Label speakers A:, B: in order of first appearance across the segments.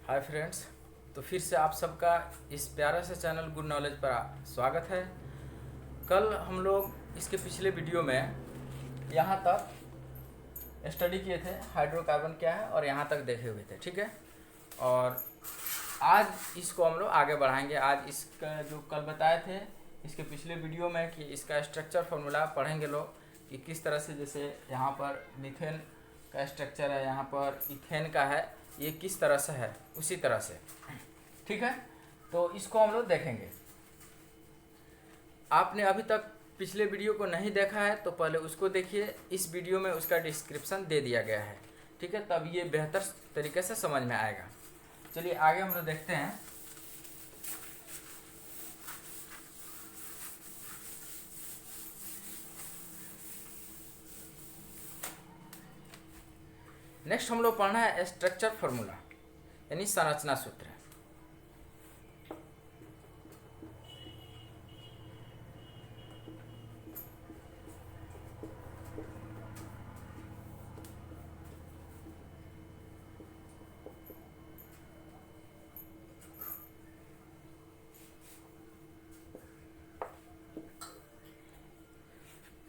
A: Hi friends. तो फिर से आप सबका इस प्यारा से चैनल गुड नॉलेज पर स्वागत है। कल हम लोग इसके पिछले वीडियो में यहाँ तक स्टडी किए थे हाइड्रोकार्बन क्या है और यहाँ तक देखे हुए थे, ठीक है। और आज इसको हम लोग आगे बढ़ाएंगे। आज इसका जो कल बताए थे इसके पिछले वीडियो में कि इसका स्ट्रक्चर फार्मूला पढ़ेंगे लोग कि किस तरह से, जैसे यहाँ पर मीथेन का स्ट्रक्चर है, यहाँ पर इथेन का है, ये किस तरह से है उसी तरह से, ठीक है। तो इसको हम लोग देखेंगे। आपने अभी तक पिछले वीडियो को नहीं देखा है तो पहले उसको देखिए। इस वीडियो में उसका डिस्क्रिप्शन दे दिया गया है, ठीक है, तब ये बेहतर तरीके से समझ में आएगा। चलिए आगे हम लोग देखते हैं। नेक्स्ट हम लोग पढ़ना है स्ट्रक्चर फार्मूला यानी संरचना सूत्र।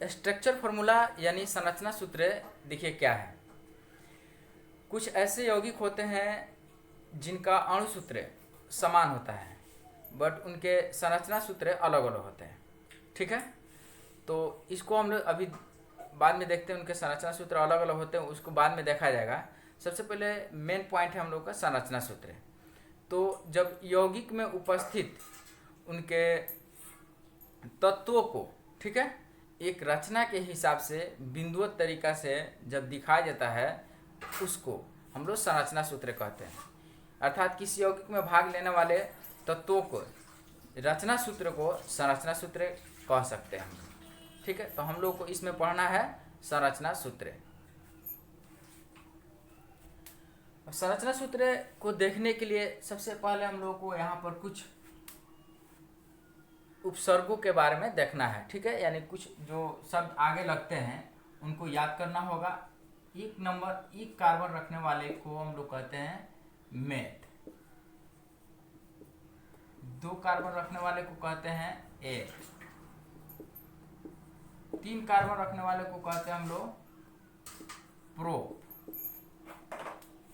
A: स्ट्रक्चर फार्मूला यानी संरचना सूत्र देखिए क्या है। कुछ ऐसे यौगिक होते हैं जिनका अणु सूत्र समान होता है बट उनके संरचना सूत्र अलग अलग होते हैं, ठीक है। तो इसको हम लोग अभी बाद में देखते हैं। उनके संरचना सूत्र अलग अलग होते हैं, उसको बाद में देखा जाएगा। सबसे पहले मेन पॉइंट है हम लोग का संरचना सूत्र। तो जब यौगिक में उपस्थित उनके तत्वों को, ठीक है, एक रचना के हिसाब से बिंदुवत तरीका से जब दिखाया जाता है उसको हम लोग संरचना सूत्र कहते हैं। अर्थात किसी यौगिक में भाग लेने वाले तत्वों को रचना सूत्र को संरचना सूत्र कह सकते हैं हम लोग, ठीक है। तो हम लोग को इसमें पढ़ना है संरचना सूत्र। संरचना सूत्र को देखने के लिए सबसे पहले हम लोग को यहाँ पर कुछ उपसर्गों के बारे में देखना है, ठीक है। यानी कुछ जो शब्द आगे लगते हैं उनको याद करना होगा। एक कार्बन रखने वाले को हम लोग कहते हैं मेथ। 2 कार्बन रखने वाले को कहते हैं एथ। 3 कार्बन रखने वाले को कहते हैं हम लोग प्रोप।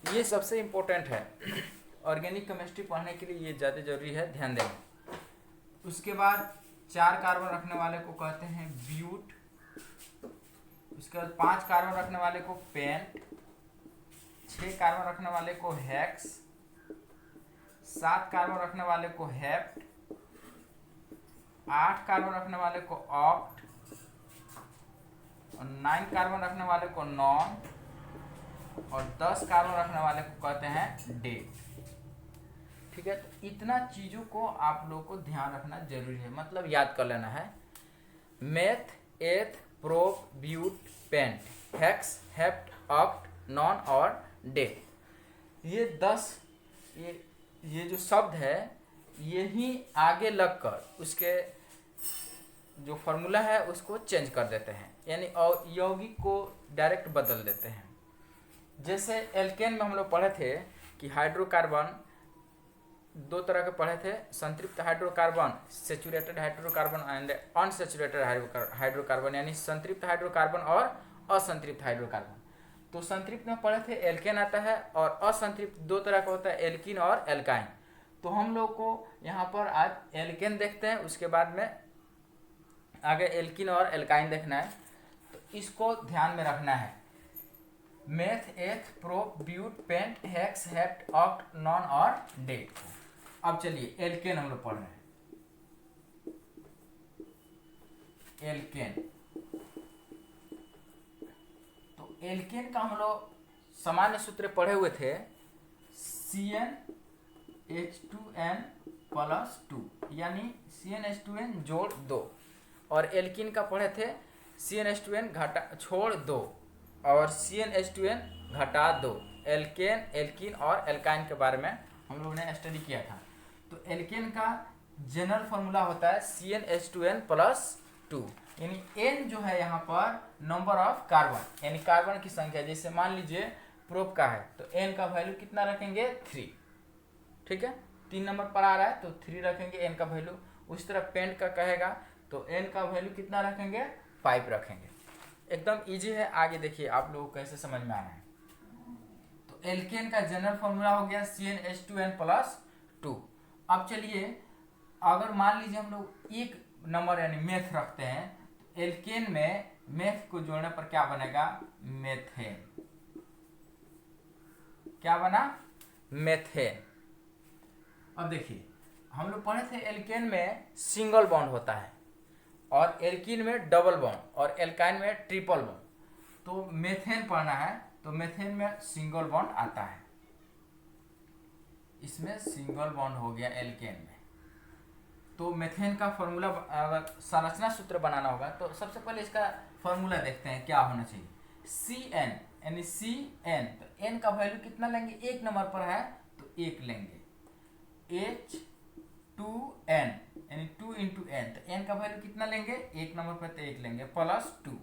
A: ये सबसे इम्पोर्टेंट है। ऑर्गेनिक केमिस्ट्री पढ़ने के लिए ये ज़्यादा जरूरी है, ध्यान दें। उसके बाद 4 कार्बन रखने वाले को कहते हैं ब्यूट। उसके बाद 5 कार्बन रखने वाले को पेंट। 6 कार्बन रखने वाले को हेक्स। 7 कार्बन रखने वाले को हेप्ट। 8 कार्बन रखने वाले को ऑक्ट और 9 कार्बन रखने वाले को नॉन और 10 कार्बन रखने वाले को कहते हैं डेट, ठीक है। तो इतना चीज़ों को आप लोगों को ध्यान रखना जरूरी है, मतलब याद कर लेना है। Meth, eth, prop, but, pent, hex, hept, oct, non और डेट। ये 10 ये जो शब्द है यही आगे लगकर उसके जो फार्मूला है उसको चेंज कर देते हैं, यानी यौगिक को डायरेक्ट बदल देते हैं। जैसे एल्केन में हम लोग पढ़े थे कि हाइड्रोकार्बन 2 तरह के पढ़े थे, संतृप्त hydrocarbon, saturated hydrocarbon and unsaturated hydrocarbon, यानी संतृप्त हाइड्रोकार्बन और असंतृप्त हाइड्रोकार्बन। तो संतृप्त में पढ़े थे एल्केन आता है और असंतृप्त 2 तरह का होता है, एल्कीन और एल्काइन। तो हम लोग को यहाँ पर आज एल्केन देखते हैं, उसके बाद में आगे एल्कीन और एल्काइन देखना है। तो इसको ध्यान में रखना है। Meth, eth, prop, but, pent, hex, hept, oct, non और डेट। अब चलिए एल्केन हम लोग पढ़ रहे हैं। एल्केन, तो एल्केन का हम लोग सामान्य सूत्र पढ़े हुए थे CnH2n+2 यानी CnH2n जोड़ 2, और एल्कीन का पढ़े थे CnH2n छोड़ 2 और CnH2n घटा 2। एल्केन, एल्कीन और एल्काइन के बारे में हम लोगों ने स्टडी किया था। तो एल्केन का जनरल फार्मूला होता है CnH2n+2, यानी N जो है यहाँ पर नंबर ऑफ कार्बन, यानी कार्बन की संख्या। जैसे मान लीजिए प्रोप का है तो N का वैल्यू कितना रखेंगे 3, ठीक है, 3 नंबर पर आ रहा है तो 3 रखेंगे एन का वैल्यू। उस तरह पेंट का कहेगा तो एन का वैल्यू कितना रखेंगे, 5 रखेंगे। एकदम इजी है, आगे देखिए आप लोगों को कैसे समझ में आ रहा है। तो एल्केन का जनरल फॉर्मूला हो गया CnH2n+2। अब चलिए, अगर मान लीजिए हम लोग एक नंबर यानी मेथ रखते हैं, तो एल्केन में मेथ को जोड़ने पर क्या बनेगा, मेथेन। क्या बना, मेथेन। अब देखिए, हम लोग पढ़े थे एल्केन में सिंगल बॉन्ड होता है और एल्कीन में डबल बॉन्ड और एल्काइन में ट्रिपल बॉन्ड। तो मेथेन पढ़ना है तो मेथेन में सिंगल बॉन्ड आता है, इसमें सिंगल बॉन्ड हो गया एल्केन में। तो मेथेन का फॉर्मूला अगर संरचना सूत्र बनाना होगा तो सबसे पहले इसका फॉर्मूला देखते हैं क्या होना चाहिए। Cn यानी Cn, तो n का वैल्यू कितना लेंगे, एक नंबर पर है तो 1 लेंगे। H2n यानी 2 × n, तो n का वैल्यू कितना लेंगे, एक नंबर पर तो 1 लेंगे, +2।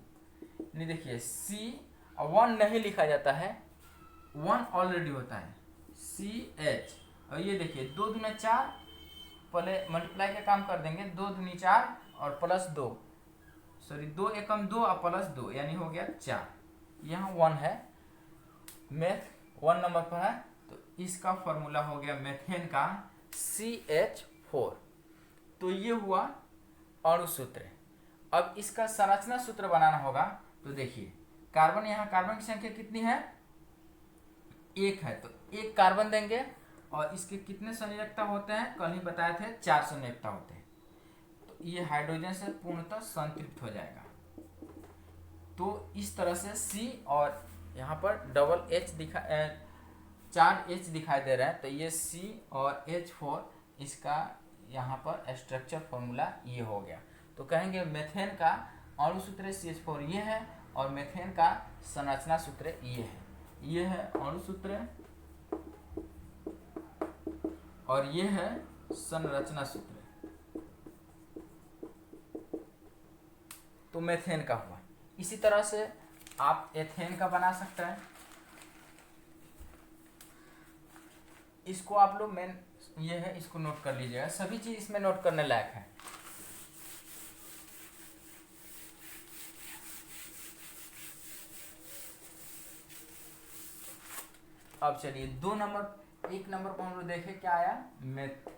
A: यानी देखिए C 1 नहीं लिखा जाता है, 1 ऑलरेडी होता है, CH। और ये देखिए 2 दूना 4, पहले मल्टीप्लाई का काम कर देंगे, 2 दूनी 4 और +2, सॉरी 2 एकम 2 और +2 यानी हो गया 4। यहाँ 1 है, मेथ 1 नंबर पर है, तो इसका फॉर्मूला हो गया मेथेन का CH4। तो ये हुआ अणु सूत्र। अब इसका संरचना सूत्र बनाना होगा। तो देखिए, कार्बन, यहाँ कार्बन की संख्या कितनी है, 1 है, तो 1 कार्बन देंगे और इसके कितने संयोजकता होते हैं, कल ही बताए थे 4 संयोजकता होते हैं। तो ये हाइड्रोजन से पूर्णतः संतृप्त हो जाएगा। तो इस तरह से C, और यहाँ पर डबल H 4 H दिखाई दे रहा है, तो ये C और H4, इसका यहाँ पर स्ट्रक्चर फॉर्मूला ये हो गया। तो कहेंगे मेथेन का अणु सूत्र CH4 ये है और मेथेन का संरचना सूत्र ये है। ये है अणु सूत्र और ये है संरचना सूत्र। तो मेथेन का हुआ। इसी तरह से आप एथेन का बना सकते हैं। इसको आप लोग मेन ये है, इसको नोट कर लीजिएगा, सभी चीज इसमें नोट करने लायक है। अब चलिए 2 नंबर, 1 नंबर पर हम लोग देखे क्या आया, मेथ।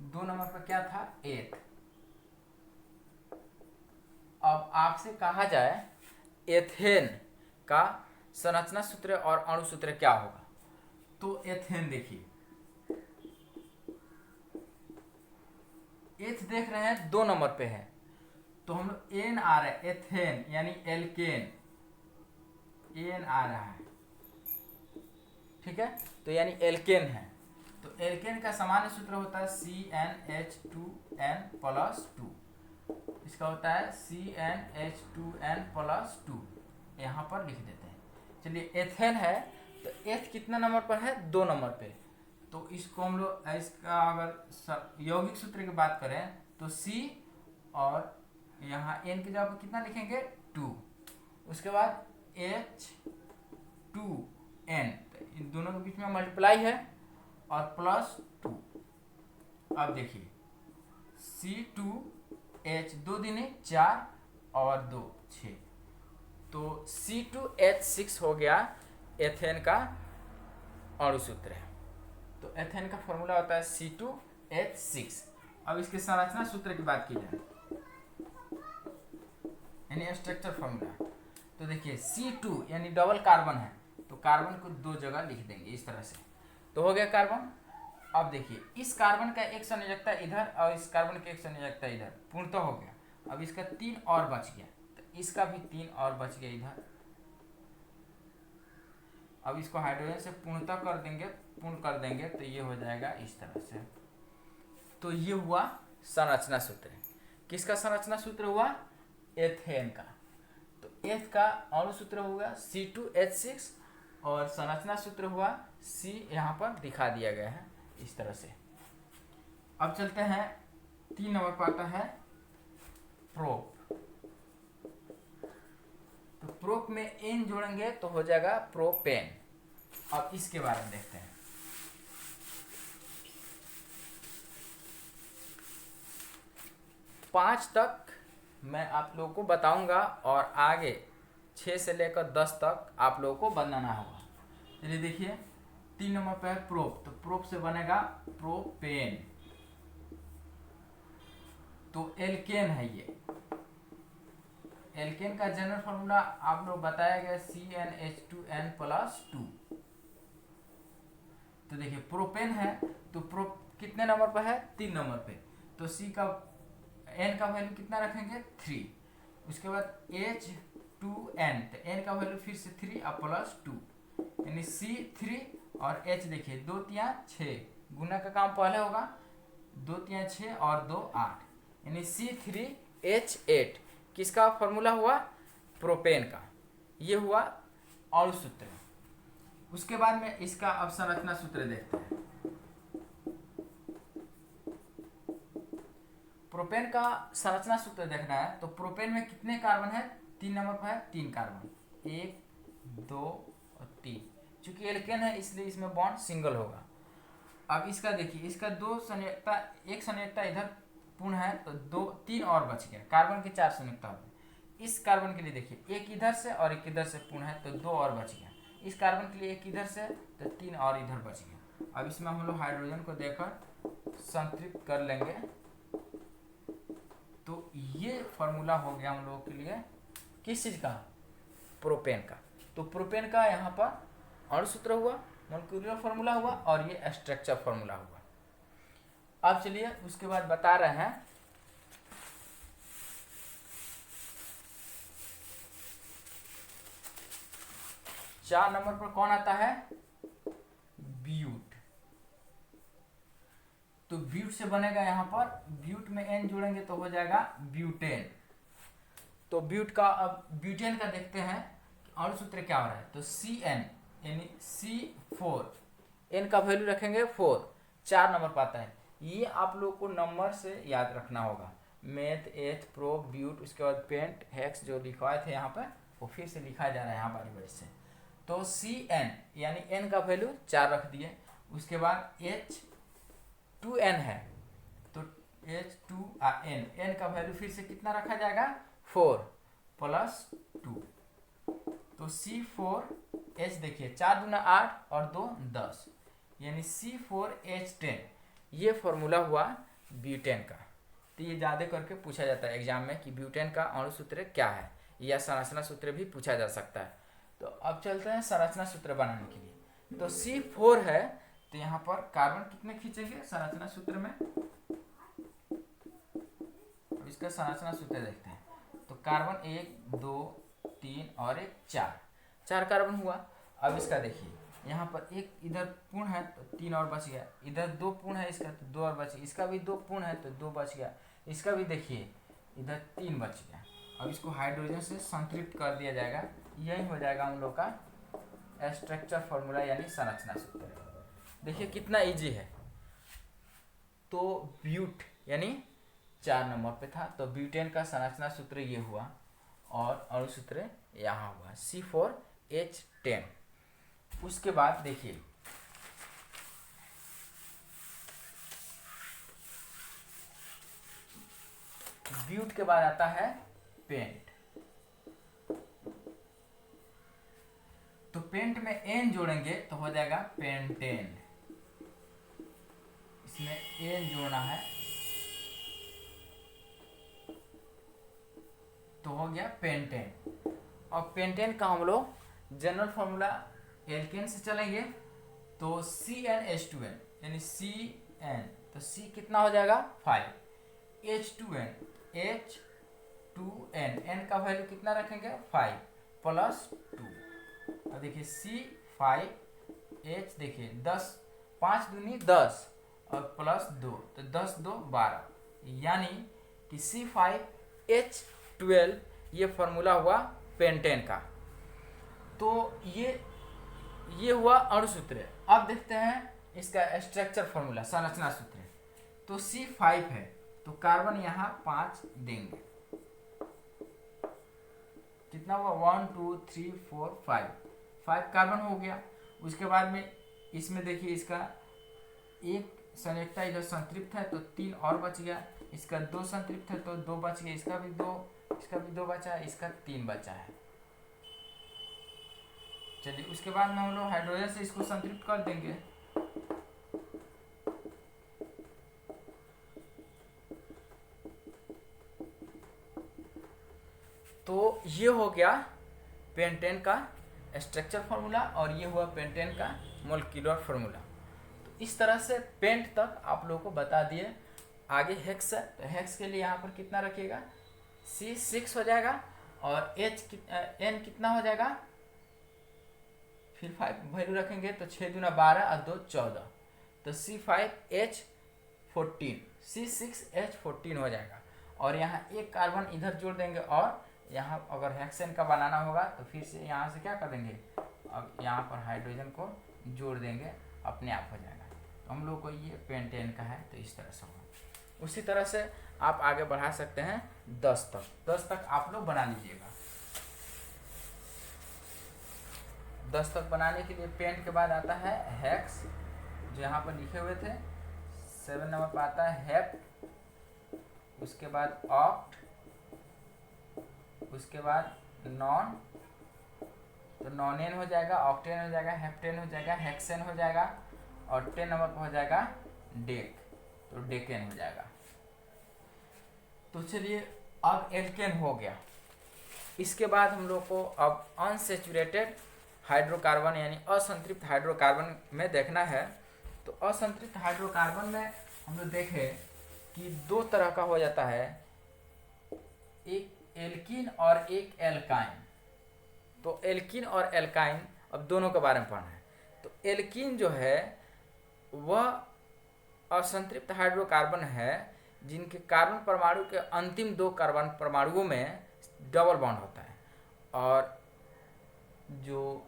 A: 2 नंबर पर क्या था, एथ। अब आपसे कहा जाए एथेन का संरचना सूत्र और अणु सूत्र क्या होगा, तो एथेन देखिए, एथ देख रहे हैं 2 नंबर पे है, तो हम लोग एन आ रहा है, एथेन यानी एल्केन, एन आ रहा है, ठीक है, तो यानी एल्केन है। तो एल्केन का सामान्य सूत्र होता है CnH2n+2। इसका होता है CnH2n+2, यहाँ पर लिख देते हैं। चलिए एथेन है, तो एथ कितना नंबर पर है, 2 नंबर पे, तो इसको हम लोग, इसका अगर यौगिक सूत्र की बात करें तो C और यहाँ n की जगह पर कितना लिखेंगे, 2, उसके बाद H2n, इन दोनों के बीच में मल्टीप्लाई है और +2। अब देखिए C2H, 2 दूनी 4 और 2 6, तो C2H6 हो गया एथेन का अणु सूत्र है। तो एथेन का फॉर्मूला होता है C2H6। अब इसके संरचना सूत्र की बात की जाए यानी स्ट्रक्चर फॉर्मूला, तो देखिए C2 यानी डबल कार्बन है, तो कार्बन को 2 जगह लिख देंगे इस तरह से, तो हो गया कार्बन। अब देखिए इस कार्बन का एक संयोजकता इधर और इस कार्बन की एक संयोजकता इधर, पूर्णतः हो गया। अब इसका 3 और बच गया, तो इसका भी 3 और बच गया इधर। अब इसको हाइड्रोजन से पूर्णतः कर देंगे, पूर्ण कर देंगे, तो ये हो जाएगा इस तरह से। तो ये हुआ संरचना सूत्र। किसका संरचना सूत्र हुआ, एथेन का। तो एथ का अणु सूत्र होगा C2H6 और संरचना सूत्र हुआ C, यहाँ पर दिखा दिया गया है इस तरह से। अब चलते हैं 3 नंबर पर आता है प्रोप। तो प्रोप में एन जोड़ेंगे तो हो जाएगा प्रोपेन। अब इसके बारे में देखते हैं। 5 तक मैं आप लोगों को बताऊंगा और आगे 6 से लेकर 10 तक आप लोगों को बनाना होगा। चलिए देखिए 3 नंबर पे है प्रोप, तो प्रोप से बनेगा प्रोपेन, तो एल्केन है ये। एल्केन का जनरल फॉर्मूला आप लोग बताया गया CnH2n+2। तो देखिए प्रोपेन है तो कितने नंबर पर है, 3 नंबर पे, तो C का N का वैल्यू कितना रखेंगे 3। उसके बाद H2n, तो N का वैल्यू फिर से 3 और +2, यानी C3 और H देखिए 2 3 6, गुना का काम पहले होगा, 2 3 6 और 2 8, यानी C3H8 किसका फॉर्मूला हुआ, प्रोपेन का। ये हुआ अणु सूत्र। उसके बाद में इसका अब संरचना सूत्र देखते हैं। प्रोपेन का संरचना सूत्र देखना है तो प्रोपेन में कितने कार्बन है, 3 नंबर पर है 3 कार्बन, 1 2 और 3। चूंकि एल्केन है इसलिए इसमें बॉन्ड सिंगल होगा। अब इसका देखिए, इसका एक संयोजकता इधर पूर्ण है तो 3 और बच गया, कार्बन की 4 संयोजकता होगी। इस कार्बन के लिए देखिए एक इधर से और एक इधर से पूर्ण है तो 2 और बच गया। इस कार्बन के लिए एक इधर से तो 3 और इधर बच गया। अब इसमें हम लोग हाइड्रोजन को देकर संतृप्त कर लेंगे, तो ये फॉर्मूला हो गया हम लोगों के लिए किस चीज का, प्रोपेन का। तो प्रोपेन का यहाँ पर अणु सूत्र हुआ, मॉलिक्यूलर फॉर्मूला हुआ और ये स्ट्रक्चर फॉर्मूला हुआ। अब चलिए उसके बाद बता रहे हैं 4 नंबर पर कौन आता है, ब्यूट। तो ब्यूट से बनेगा यहाँ पर, ब्यूट में N जोड़ेंगे तो हो जाएगा ब्यूटेन। तो ब्यूट का, अब ब्यूटेन का देखते हैं अणु सूत्र क्या हो रहा है। तो Cn यानी C4, N का वैल्यू रखेंगे 4, 4 नंबर पर आता है। ये आप लोग को नंबर से याद रखना होगा, मेथ एथ प्रो ब्यूट, उसके बाद पेंट हेक्स जो लिखवाए थे यहाँ पर वो फिर से लिखा जा रहा है यहाँ बारी बारी से। तो Cn यानी N का वैल्यू 4 रख दिए। उसके बाद H2n है तो H2n, N का वैल्यू फिर से कितना रखा जाएगा 4 + 2, तो C4H देखिए 4 दूना 8 और 2 10, यानी C4H10। ये फॉर्मूला हुआ ब्यूटेन का। तो ये ज़्यादा करके पूछा जाता है एग्जाम में कि ब्यूटेन का अणु सूत्र क्या है, या संरचना सूत्र भी पूछा जा सकता है। तो अब चलते हैं संरचना सूत्र बनाने के लिए। तो C4 है तो यहाँ पर कार्बन कितने खींचेंगे संरचना सूत्र में, अब इसका संरचना सूत्र देखते हैं। तो कार्बन 1 2 3 और 1 4 कार्बन हुआ। अब इसका देखिए यहाँ पर एक इधर पूर्ण है तो 3 और बच गया, इधर 2 पूर्ण है इसका तो 2 और बच गया, इसका भी 2 पूर्ण है तो 2 बच गया, इसका भी देखिए इधर 3 बच गया। अब इसको हाइड्रोजन से संतृप्त कर दिया जाएगा, यही हो जाएगा हम लोग का स्ट्रक्चर फॉर्मूला यानी संरचना सूत्र। देखिए कितना इजी है। तो ब्यूट यानी 4 नंबर पे था, तो ब्यूटेन का संरचना सूत्र ये हुआ और अणु सूत्र यहाँ हुआ C4H10। उसके बाद देखिए ब्यूट के बाद आता है पेंट। तो पेंट में N जोड़ेंगे तो हो जाएगा पेंटेन, इसमें N जोड़ना है तो हो गया पेंटेन। और पेंटेन का हम लोग जनरल फॉर्मूला एल्केन से चलेंगे तो CnH2n यानी Cn, तो C कितना हो जाएगा 5, H2n N का वैल्यू कितना रखेंगे 5 + 2। अब देखिए C5H देखिए 10 5 दूनी 10 और +2 तो 10 2 12, यानी कि C5H12 ये फॉर्मूला हुआ पेंटेन का। तो ये हुआ अणु सूत्र। अब देखते हैं इसका स्ट्रक्चर फॉर्मूला संरचना सूत्र। तो C5 है तो कार्बन यहाँ 5 देंगे, कितना हुआ 1 2 3 4 5 कार्बन हो गया। उसके बाद में इसमें देखिए इसका एक संयोजकता इधर संतृप्त है तो 3 और बच गया, इसका 2 संतृप्त है तो 2 बच गए, इसका भी 2 बचा है, इसका 3 बचा है। चलिए उसके बाद में हम लोग हाइड्रोजन से इसको संतृप्त कर देंगे। तो ये हो गया पेंटेन का स्ट्रक्चर फार्मूला और ये हुआ पेंटेन का मोलिक्यूलर फार्मूला। तो इस तरह से पेंट तक आप लोगों को बता दिए। आगे हेक्स है, तो हेक्स के लिए यहाँ पर कितना रखिएगा, C6 हो जाएगा और N कितना हो जाएगा, फिर 5 वैल्यू रखेंगे तो 6 दूना 12 और 2 14, तो C5H14 C6H14 हो जाएगा। और यहाँ एक कार्बन इधर जोड़ देंगे और यहाँ अगर हेक्सेन का बनाना होगा तो फिर से यहाँ से क्या कर देंगे, अब यहाँ पर हाइड्रोजन को जोड़ देंगे, अपने आप हो जाएगा। तो हम लोग को ये पेंटेन का है, तो इस तरह से होगा। उसी तरह से आप आगे बढ़ा सकते हैं 10 तक आप लोग बना लीजिएगा। 10 तक बनाने के लिए पेंट के बाद आता है हेक्स, जो यहाँ पर लिखे हुए थे। 7 नंबर पर आता है हेप्ट, उसके बाद ऑक्ट, उसके बाद नॉन, तो नॉनेन हो जाएगा, ऑक्टेन हो जाएगा, हेप्टेन हो जाएगा, हेक्सेन हो जाएगा और 10 नंबर पर हो जाएगा डेक, तो डेकेन हो जाएगा। तो चलिए अब एल्केन हो गया। इसके बाद हम लोग को अब अनसेचुरेटेड हाइड्रोकार्बन यानी असंतृप्त हाइड्रोकार्बन में देखना है। तो असंतृप्त हाइड्रोकार्बन में हम लोग देखें कि 2 तरह का हो जाता है, एक एल्कीन और एक एल्काइन। तो एल्कीन और एल्काइन अब दोनों के बारे में पढ़ना है। तो एल्कीन जो है वह असंतृप्त हाइड्रोकार्बन है जिनके कार्बन परमाणु के अंतिम 2 कार्बन परमाणुओं में डबल बॉन्ड होता है, और जो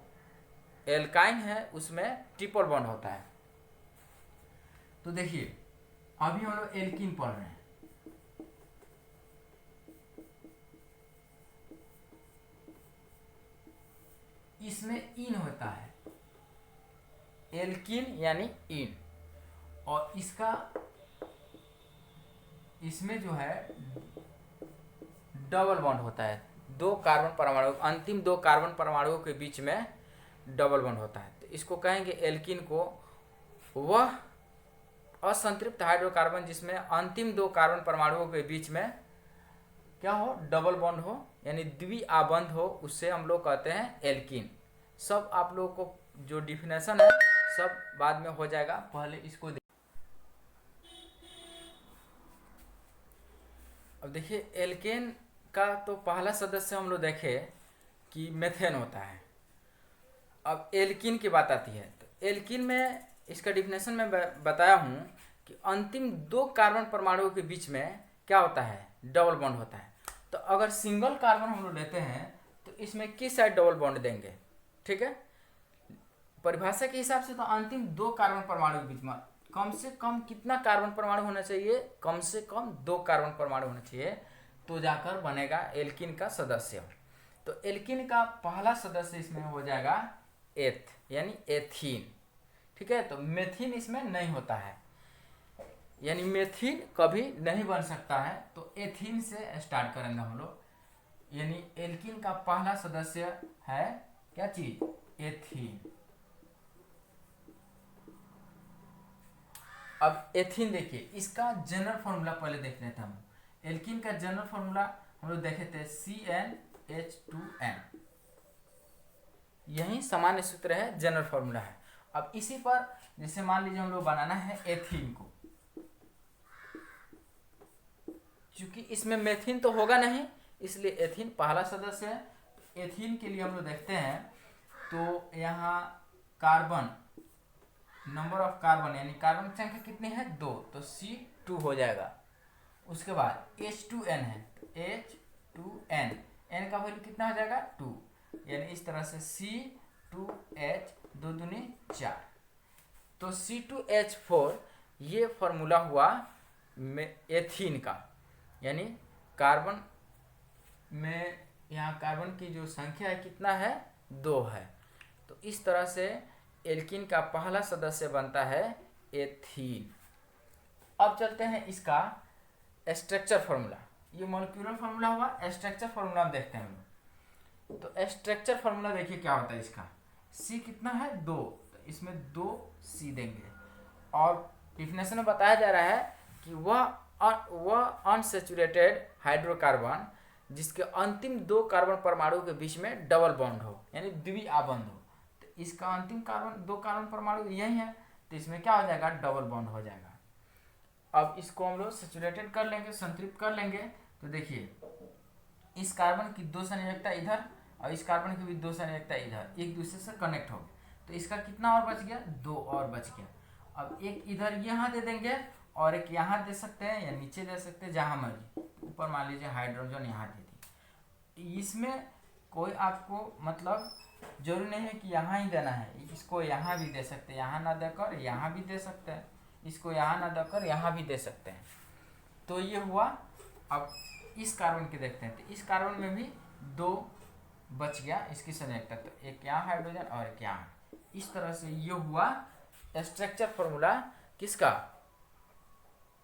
A: एल्काइन है उसमें ट्रिपल बॉन्ड होता है। तो देखिए अभी हम लोग एल्कीन पढ़ रहे हैं। इसमें इन होता है, एल्कीन यानी इन, और इसमें जो है डबल बॉन्ड होता है, 2 कार्बन परमाणु, अंतिम 2 कार्बन परमाणुओं के बीच में डबल बॉन्ड होता है। तो इसको कहेंगे एल्कीन को वह असंतृप्त हाइड्रोकार्बन जिसमें अंतिम 2 कार्बन परमाणुओं के बीच में क्या हो, डबल बॉन्ड हो यानी द्विआबंध हो, उससे हम लोग कहते हैं एल्कीन। सब आप लोगों को जो डिफिनेशन है सब बाद में हो जाएगा, पहले इसको अब देखिए एल्केन का तो पहला सदस्य हम लोग देखे कि मेथेन होता है। अब एल्कीन की बात आती है, तो एल्कीन में इसका डिफिनेशन में बताया हूँ कि अंतिम 2 कार्बन परमाणुओं के बीच में क्या होता है, डबल बॉन्ड होता है। तो अगर सिंगल कार्बन हम लोग लेते हैं तो इसमें किस साइड डबल बॉन्ड देंगे, ठीक है। परिभाषा के हिसाब से तो अंतिम 2 कार्बन परमाणु के बीच में कम से कम कितना कार्बन परमाणु होना चाहिए, कम से कम 2 कार्बन परमाणु होना चाहिए, तो जाकर बनेगा एल्कीन का सदस्य। तो एल्कीन का पहला सदस्य इसमें हो जाएगा एथ यानी एथीन, ठीक है। तो मेथिन इसमें नहीं होता है, यानी मेथिन कभी नहीं बन सकता है, तो एथीन से स्टार्ट करेंगे हम लोग। यानी एल्कीन का पहला सदस्य है क्या चीज, एथीन। अब एथीन देखिए, इसका जनरल फॉर्मूला पहले देख लेते हैं हम। एल्कीन का जनरल फॉर्मूला हम लोग देखे थे CnH2n, यही सामान्य सूत्र है, जनरल फॉर्मूला है। अब इसी पर जैसे मान लीजिए हम लोग बनाना है एथीन को, क्योंकि इसमें मेथिन तो होगा नहीं, इसलिए एथीन पहला सदस्य है। एथीन के लिए हम लोग देखते हैं, तो यहाँ कार्बन, नंबर ऑफ कार्बन यानी कार्बन की संख्या कितनी है, 2, तो C2 हो जाएगा। उसके बाद H2n है, तो H2n, n का वैल्यू कितना हो जाएगा, 2, यानी इस तरह से C2H 2 दूनी 4, तो C2H4 ये फॉर्मूला हुआ एथीन का, यानी कार्बन में यहाँ कार्बन की जो संख्या है कितना है, 2 है। तो इस तरह से एल्कीन का पहला सदस्य बनता है एथीन। अब चलते हैं इसका स्ट्रक्चर फार्मूला, ये मॉलिक्यूलर फार्मूला हुआ। स्ट्रक्चर फार्मूला हम देखते हैं हम लोग। तो स्ट्रक्चर फार्मूला देखिए क्या होता है इसका, सी कितना है 2, तो इसमें 2 सी देंगे। और डिफिनेशन में बताया जा रहा है कि वह अनसेचुरेटेड हाइड्रोकार्बन जिसके अंतिम 2 कार्बन परमाणु के बीच में डबल बॉन्ड हो, यानी द्विआबंध हो। तो इसका अंतिम कार्बन 2 कार्बन परमाणु यही है, तो इसमें क्या हो जाएगा, डबल बॉन्ड हो जाएगा। अब इसको हम लोग सेचुरेटेड कर लेंगे, संतृप्त कर लेंगे। तो देखिए इस कार्बन की 2 संयोजकता इधर और इस कार्बन की भी 2 संयोजकता इधर एक दूसरे से कनेक्ट हो गए, तो इसका कितना और बच गया, 2 और बच गया। अब एक इधर यहाँ दे देंगे और एक यहाँ दे सकते हैं या नीचे दे सकते हैं जहाँ मर्जी। ऊपर मान लीजिए हाइड्रोजन यहाँ दे दी, इसमें कोई आपको मतलब जरूरी नहीं है कि यहाँ ही देना है, इसको यहाँ भी दे सकते हैं, यहाँ ना देकर यहाँ भी दे सकते हैं, इसको यहाँ ना देकर यहाँ भी दे सकते हैं। तो ये हुआ। अब इस कार्बन के देखते हैं, तो इस कार्बन में भी 2 बच गया इसकी संयोजकता, तो एक यहाँ हाइड्रोजन और एक यहाँ। इस तरह से ये हुआ स्ट्रक्चर फॉर्मूला किसका,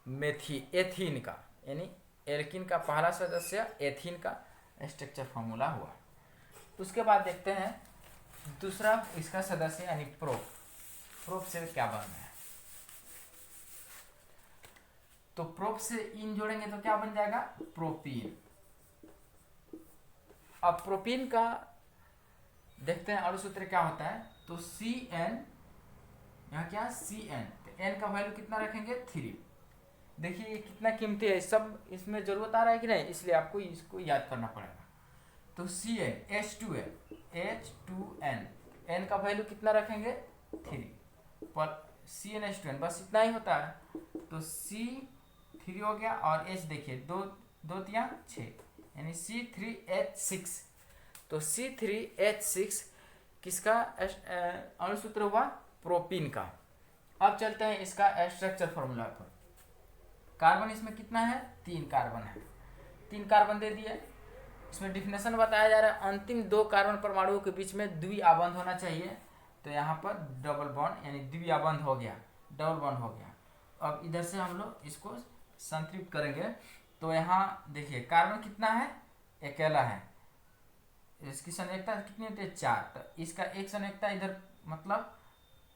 A: एथीन का, यानी एल्कीन का पहला सदस्य एथीन का स्ट्रक्चर फॉर्मूला हुआ। उसके बाद देखते हैं दूसरा इसका सदस्य यानी प्रोप से क्या बन रहा है। तो प्रोप से इन जोड़ेंगे तो क्या बन जाएगा, प्रोपीन। अब प्रोपीन का देखते हैं अणु सूत्र क्या होता है। तो CN, यहाँ क्या CN, तो N का वैल्यू कितना रखेंगे 3। देखिए ये कितना कीमती है, सब इसमें जरूरत आ रहा है कि नहीं, इसलिए आपको इसको याद करना पड़ेगा। तो CN H2N, N का वैल्यू कितना रखेंगे 3 पर CnH2n, बस इतना ही होता है। तो C3 हो गया और H देखिए 2 2 3 6, यानी C3H6। तो C3H6 किसका अणु सूत्र हुआ, प्रोपीन का। अब चलते हैं इसका स्ट्रक्चर फॉर्मूला पर। कार्बन इसमें कितना है, 3 कार्बन है, 3 कार्बन दे दिए। इसमें डिफिनेशन बताया जा रहा है अंतिम 2 कार्बन परमाणुओं के बीच में द्विआबंध होना चाहिए। तो यहाँ पर डबल बॉन्ड यानी द्विआबंध हो गया, डबल बॉन्ड हो गया। अब इधर से हम लोग इसको संतृप्त करेंगे। तो यहाँ देखिए कार्बन कितना है, अकेला है, इसकी संयोजकता कितनी होती है 4। तो इसका एक संयोजकता इधर मतलब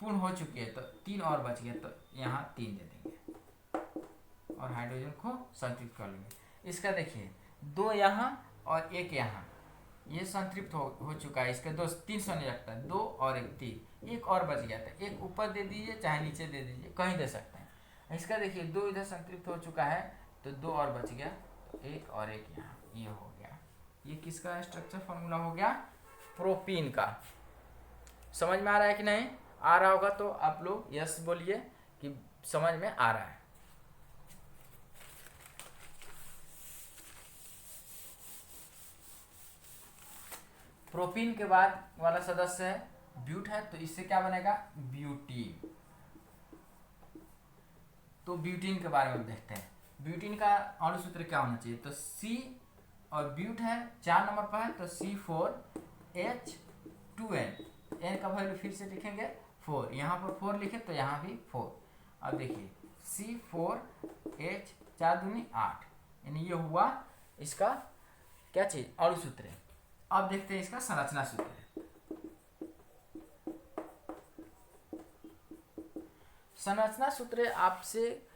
A: पूर्ण हो चुकी है, तो 3 और बच गया, तो यहाँ 3 दे देंगे और हाइड्रोजन को संतृप्त कर लेंगे। इसका देखिए 2 यहाँ और 1 यहाँ, ये संतृप्त हो चुका है। इसके 3 संयोजकता, 2 और 1 3, एक और बच गया था, एक ऊपर दे दीजिए चाहे नीचे दे दीजिए, कहीं दे सकते हैं। इसका देखिए 2 इधर संतृप्त हो चुका है, तो 2 और बच गया, तो 1 और 1 यहाँ, ये हो गया। ये किसका स्ट्रक्चर फॉर्मूला हो गया, प्रोपीन का। समझ में आ रहा है कि नहीं, आ रहा होगा तो आप लोग यस बोलिए कि समझ में आ रहा है। प्रोपीन के बाद वाला सदस्य है ब्यूट है, तो इससे क्या बनेगा, ब्यूटीन। तो ब्यूटीन के बारे में देखते हैं। ब्यूटीन का अणु सूत्र क्या होना चाहिए, तो C और ब्यूट है 4 नंबर पर है, तो C4H2N, N का वैल्यू फिर से लिखेंगे 4, यहाँ पर 4 लिखे तो यहाँ भी 4। अब देखिए C4H 4 दूनी 8, यानी ये हुआ इसका क्या चीज, अणु सूत्र। अब देखते हैं इसका संरचना सूत्र। संरचना सूत्र आपसे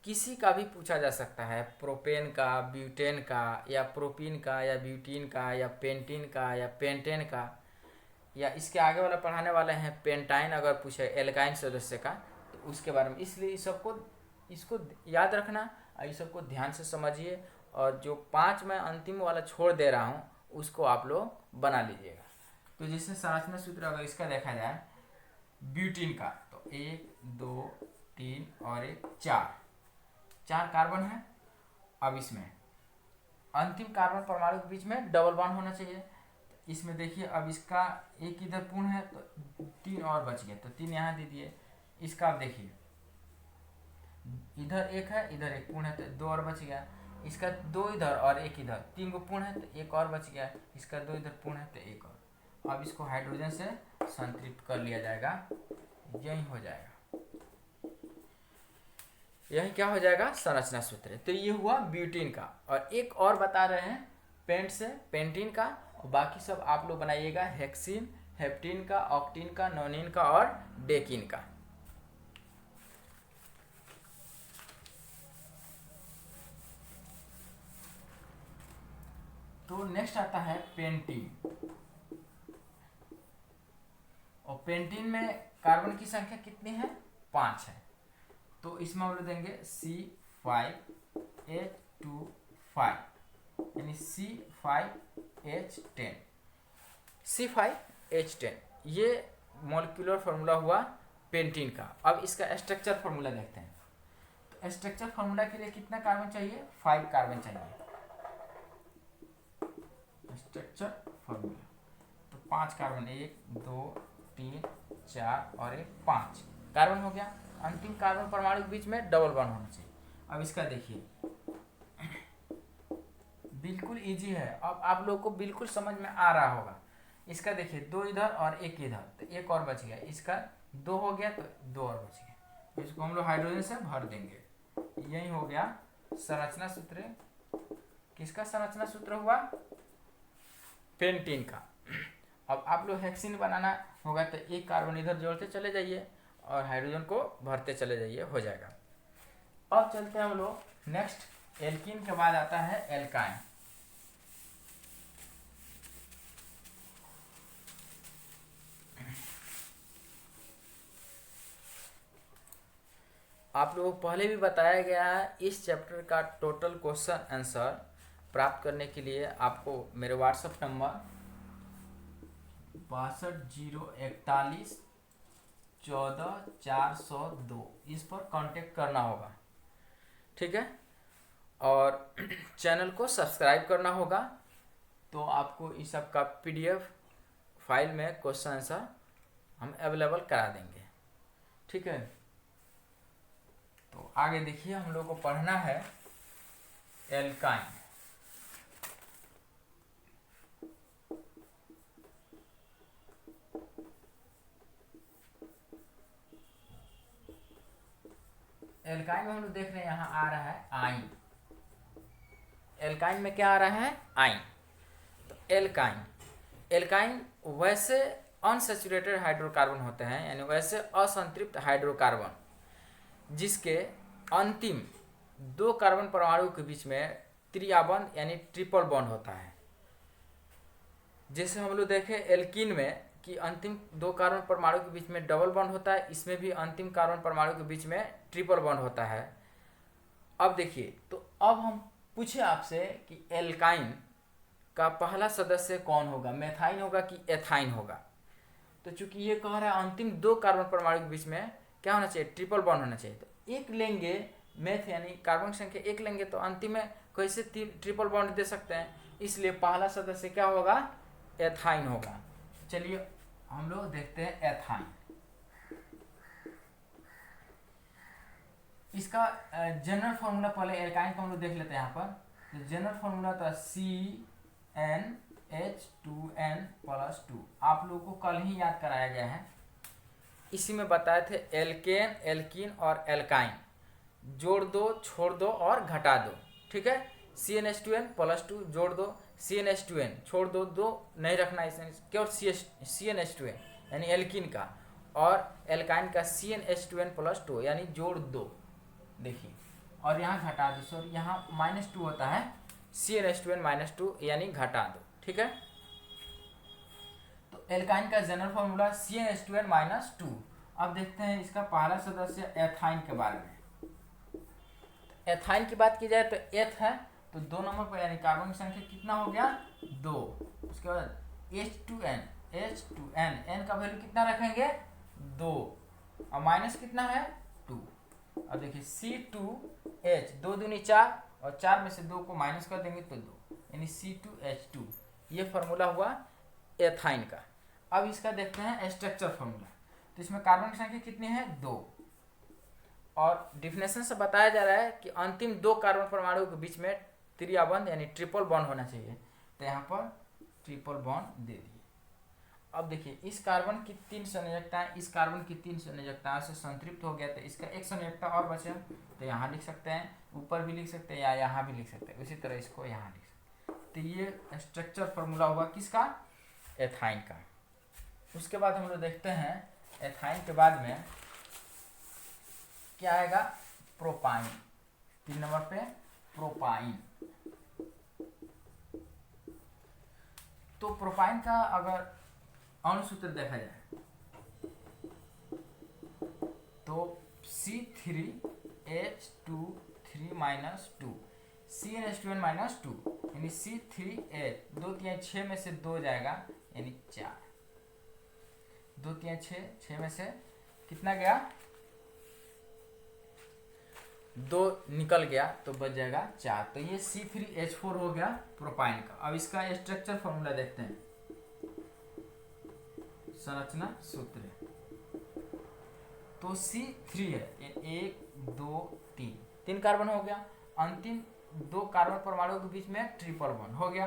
A: किसी का भी पूछा जा सकता है, प्रोपेन का, ब्यूटेन का, या प्रोपीन का, या ब्यूटीन का, या पेंटीन का, या पेंटेन का, या इसके आगे वाला पढ़ाने वाले हैं पेंटाइन, अगर पूछे एल्काइन सदस्य का तो उसके बारे में। इसलिए इस सबको इसको याद रखना और इस सबको ध्यान से समझिए, और जो 5 मैं अंतिम वाला छोड़ दे रहा हूँ उसको आप लोग बना लीजिएगा। तो जैसे संरचना सूत्र अगर इसका देखा जाए ब्यूटीन का, तो 1 2 3 और 1 4 कार्बन है। अब इसमें अंतिम कार्बन परमाणु के बीच में डबल बॉन्ड होना चाहिए। इसमें देखिए अब इसका एक इधर पूर्ण है, तो 3 और बच गए, तो 3 यहाँ दे दिए। इसका आप देखिए इधर 1 है, इधर 1 पूर्ण है, तो 2 और बच गया। इसका 2 इधर और 1 इधर, 3 को पूर्ण है, तो 1 और बच गया। इसका 2 इधर पूर्ण है, तो 1 और। अब इसको हाइड्रोजन से संतृप्त कर लिया जाएगा, यही हो जाएगा। यही क्या हो जाएगा, संरचना सूत्र। तो ये हुआ ब्यूटीन का, और एक और बता रहे हैं पेंट से पेंटीन का, और बाकी सब आप लोग बनाइएगा हेक्सिन, हेप्टीन का, ऑक्टीन का, नोनिन का और डेकिन का। तो नेक्स्ट आता है पेंटीन, और पेंटीन में कार्बन की संख्या कितनी है, 5 है। तो इसमें हम लोग देंगे C5H25 यानी C5H10, C5H10 ये मॉलिक्यूलर फार्मूला हुआ पेंटीन का। अब इसका स्ट्रक्चर फार्मूला देखते हैं। तो स्ट्रक्चर फार्मूला के लिए कितना कार्बन चाहिए, 5 कार्बन चाहिए। स्ट्रक्चर फार्मूला तो 5 कार्बन, 1 2 3 4 और 1 5 कार्बन हो गया। अंतिम कार्बन परमाणु के बीच में डबल बॉन्ड होना चाहिए। अब इसका देखिए, बिल्कुल इजी है, अब आप लोगों को बिल्कुल समझ में आ रहा होगा। इसका देखिए 2 इधर और 1 इधर, तो 1 और बच गया। इसका 2 हो गया तो 2 और बच गया। इसको हम लोग हाइड्रोजन से भर देंगे। यही हो गया संरचना सूत्र। किसका संरचना सूत्र हुआ, पेंटीन का। अब आप लोग हेक्सिन बनाना होगा तो 1 कार्बन इधर जोड़ते चले जाइए और हाइड्रोजन को भरते चले जाइए, हो जाएगा। अब चलते हैं हम लोग नेक्स्ट, एल्कीन के बाद आता है एल्काइन। आप लोगों को पहले भी बताया गया है, इस चैप्टर का टोटल क्वेश्चन आंसर प्राप्त करने के लिए आपको मेरे व्हाट्सएप नंबर 6201411402 इस पर कांटेक्ट करना होगा, ठीक है। और चैनल को सब्सक्राइब करना होगा। तो आपको इस सब का PDF फाइल में क्वेश्चन आंसर हम अवेलेबल करा देंगे, ठीक है। तो आगे देखिए, हम लोग को पढ़ना है एल्काइन। एल्काइन में हम लोग देख रहे हैं यहाँ आ रहा है आइन। एल्काइन में क्या आ रहा है, आइन। तो एल्काइन, एल्काइन वैसे अनसैचुरेटेड हाइड्रोकार्बन होते हैं, यानी वैसे असंतृप्त हाइड्रोकार्बन जिसके अंतिम 2 कार्बन परमाणु के बीच में त्रिआबंध यानी ट्रिपल बॉन्ड होता है। जैसे हम लोग देखें एल्कीन में कि अंतिम 2 कार्बन परमाणु के बीच में डबल बॉन्ड होता है, इसमें भी अंतिम कार्बन परमाणु के बीच में ट्रिपल बॉन्ड होता है। अब देखिए, तो अब हम पूछे आपसे कि एल्काइन का पहला सदस्य कौन होगा, मेथाइन होगा कि एथाइन होगा। तो चूंकि ये कह रहा है अंतिम 2 कार्बन परमाणु के बीच में क्या होना चाहिए, ट्रिपल बॉन्ड होना चाहिए। तो 1 लेंगे, मेथ यानी कार्बन संख्या 1 लेंगे तो अंतिम में कैसे ट्रिपल बॉन्ड दे सकते हैं, इसलिए पहला सदस्य क्या होगा, एथाइन होगा। चलिए हम लोग देखते हैं एथाइन। इसका जनरल फॉर्मूला पहले एल्काइन को हम लोग देख लेते हैं यहाँ पर। तो जनरल फॉर्मूला था CnH2n+2। आप लोगों को कल ही याद कराया गया है, इसी में बताए थे एल्केन, एल्कीन और एल्काइन जोड़ दो, छोड़ दो और घटा दो, ठीक है। CnH2n+2 जोड़ दो, CnH2n छोड़ दो, 2 नहीं रखना इसमें, केवल CnH2n यानी एल्कीन का, और एल्काइन का CnH2n+2 यानी जोड़ 2, देखिए, और यहाँ घटा दो, सॉरी यहाँ -2 होता है, CnH2n-2 यानी घटा दो, ठीक है। तो एल्काइन का जनरल फॉर्मूला CnH2n-2। अब देखते हैं इसका पहला सदस्य एथाइन के बारे में। एथाइन की बात की जाए तो एथ है, तो 2 नंबर पर यानी कार्बन की संख्या कितना हो गया, 2। उसके बाद H2n, n का वैल्यू कितना रखेंगे, 2, और माइनस कितना है, 2। अब देखिए C2H, 2 दूनी 4 और 4 में से 2 को माइनस कर देंगे तो 2 यानी C2H2। ये फार्मूला हुआ एथाइन का। अब इसका देखते हैं स्ट्रक्चर फार्मूला। तो इसमें कार्बन की संख्या कितनी है, 2, और डिफिनेशन से बताया जा रहा है कि अंतिम 2 कार्बन परमाणु के बीच में त्रिआबंध यानी ट्रिपल बॉन्ड होना चाहिए। तो यहाँ पर ट्रिपल बॉन्ड दे दिए। अब देखिए इस कार्बन की 3 संयोजकताएं इस कार्बन की 3 संयोजकताओं से संतृप्त हो गया, तो इसका एक संयोजकता और बचा, तो यहाँ लिख सकते हैं, ऊपर भी लिख सकते हैं या यहाँ भी लिख सकते हैं, उसी तरह इसको यहाँ लिख सकते हैं। तो ये स्ट्रक्चर फॉर्मूला हुआ किसका, एथाइन का। उसके बाद हम लोग देखते हैं एथाइन के बाद में क्या आएगा, प्रोपाइन। 3 नंबर पे प्रोपाइन। तो प्रोपाइन का अगर अणु सूत्र देखा जाए तो C3H23 CnH2n -2 यानी C3H 2 3 6 में से 2 जाएगा यानी 4, 2 3 6 6 में से कितना गया, 2 निकल गया तो बच जाएगा 4। तो ये C3H4 हो गया प्रोपाइन का। अब इसका स्ट्रक्चर फॉर्मूला देखते हैं, संरचना सूत्र। तो C3 है 1 2 3 3 कार्बन हो गया, अंतिम 2 कार्बन परमाणु के बीच में ट्रिपल बॉन्ड हो गया।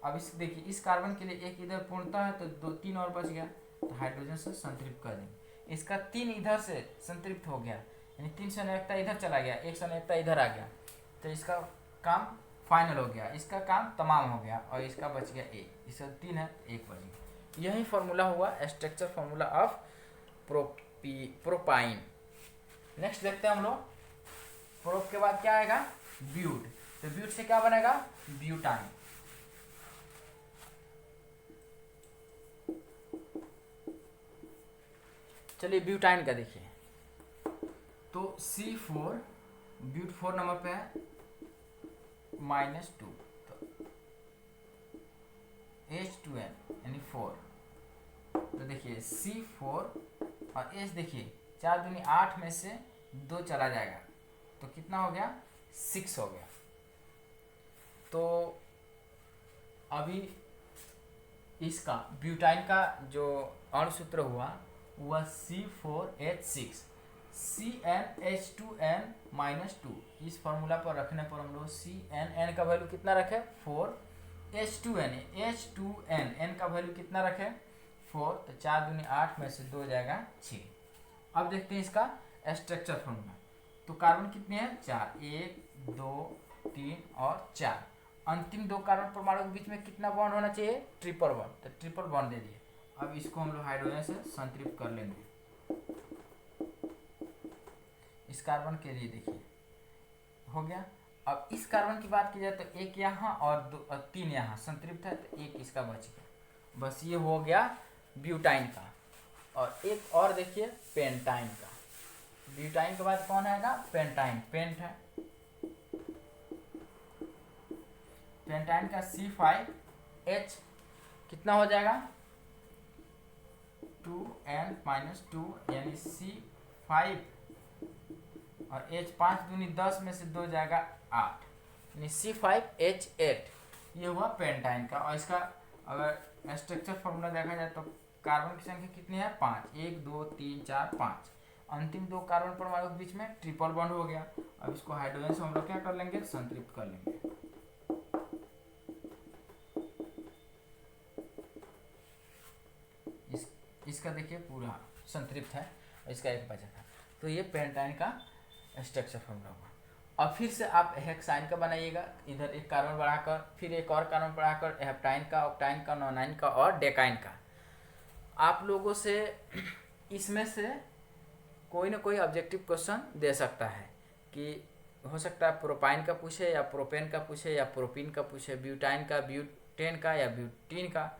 A: अब इस देखिए इस कार्बन के लिए एक इधर पूर्णता है तो 2 3 और बच गया, तो हाइड्रोजन से संतृप्त कर देंगे। इसका 3 इधर से संतृप्त हो गया यानी 3 संयोजकता इधर चला गया, 1 संयोजकता इधर आ गया, तो इसका काम फाइनल हो गया, इसका काम तमाम हो गया और इसका बच गया 1, इसका 3 है 1 बच गया। यही फॉर्मूला हुआ structure formula of propyne. Next देखते हैं हम लोग, प्रोप के बाद क्या आएगा, ब्यूट। तो ब्यूट से क्या बनेगा, ब्यूटाइन। चलिए ब्यूटाइन का देखिए, तो C4 ब्यूट 4 नंबर पे है -2, तो H2n यानी 4। तो देखिए C4 और H देखिए 4 दूनी 8 में से 2 चला जाएगा तो कितना हो गया, 6 हो गया। तो अभी इसका ब्यूटाइन का जो अणु सूत्र हुआ वह C4H6 CnH2n -2। इस फॉर्मूला पर रखने पर हम लोग Cnn का वैल्यू कितना रखे, 4, H2n n का वैल्यू कितना रखे, 4, तो 4 दूनी 8 में से 2 जाएगा 6। अब देखते हैं इसका स्ट्रक्चर फॉर्मूला। तो कार्बन कितने हैं, 4, 1 2 3 और 4। अंतिम 2 कार्बन परमाणु के बीच में कितना बॉन्ड होना चाहिए, ट्रिपल बॉन्ड, तो ट्रिपल बॉन्ड दे दिए। अब इसको हम लोग हाइड्रोजन से संतृप्त कर लेंगे। इस कार्बन के लिए देखिए हो गया। अब इस कार्बन की बात की जाए तो 1 यहाँ और 3 यहाँ संतृप्त है, तो 1 इसका बच गया। बस ये हो गया ब्यूटाइन का। और एक और देखिए पेंटाइन का। ब्यूटाइन के बाद कौन आएगा, पेंटाइन, पेंट है। पेंटाइन का C5H कितना हो जाएगा, 2n -2 यानी C5 और H 5 दूनी 10 में से 2 जाएगा 8 यानी C5H8। ये हुआ पेंटाइन का। और इसका अगर स्ट्रक्चर फॉर्मूला देखा जाए तो कार्बन की संख्या कितनी है, 5, 1 2 3 4 5। अंतिम 2 कार्बन परमाणु के बीच में ट्रिपल बॉन्ड हो गया। अब इसको हाइड्रोजन से हम लोग क्या कर लेंगे, संतृप्त कर लेंगे। इसका देखिए पूरा संतृप्त है, इसका एक बचा था। तो ये पेंटाइन का स्ट्रक्चर फॉर्मूला हुआ। अब फिर से आप हेक्साइन का बनाइएगा, इधर एक कार्बन बढ़ाकर, फिर एक और कार्बन बढ़ाकर हेप्टाइन का, ऑक्टाइन का, नोनाइन का और डेकाइन का। आप लोगों से इसमें से कोई ना कोई ऑब्जेक्टिव क्वेश्चन दे सकता है कि हो सकता है प्रोपाइन का पूछे या प्रोपेन का पूछे या प्रोपीन का पूछे, ब्यूटाइन का, ब्यूटेन का या ब्यूटीन का।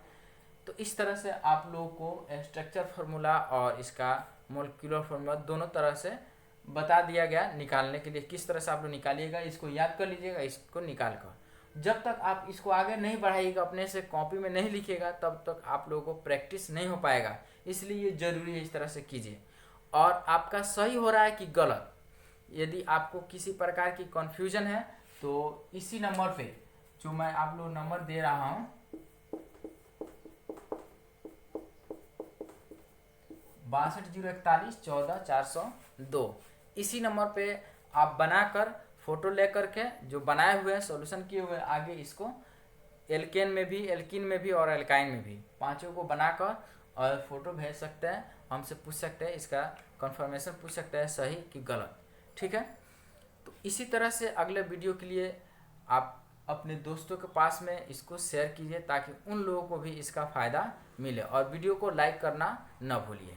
A: तो इस तरह से आप लोगों को स्ट्रक्चर फार्मूला और इसका मोलिक्यूलर फार्मूला दोनों तरह से बता दिया गया निकालने के लिए। किस तरह से आप लोग निकालिएगा, इसको याद कर लीजिएगा, इसको निकाल कर। जब तक आप इसको आगे नहीं बढ़ाइएगा, अपने से कॉपी में नहीं लिखिएगा, तब तक आप लोगों को प्रैक्टिस नहीं हो पाएगा। इसलिए ये जरूरी है इस तरह से कीजिए। और आपका सही हो रहा है कि गलत, यदि आपको किसी प्रकार की कन्फ्यूजन है तो इसी नंबर पे जो मैं आप लोग नंबर दे रहा हूँ 6201414402, इसी नंबर पे आप बनाकर फोटो लेकर के जो बनाए हुए हैं सॉल्यूशन किए हुए आगे इसको एल्केन में भी, एल्किन में भी और एल्काइन में भी पांचों को बनाकर और फोटो भेज सकते हैं, हमसे पूछ सकते हैं, इसका कंफर्मेशन पूछ सकते हैं सही कि गलत। ठीक है, तो इसी तरह से अगले वीडियो के लिए आप अपने दोस्तों के पास में इसको शेयर कीजिए ताकि उन लोगों को भी इसका फ़ायदा मिले, और वीडियो को लाइक करना न भूलिए।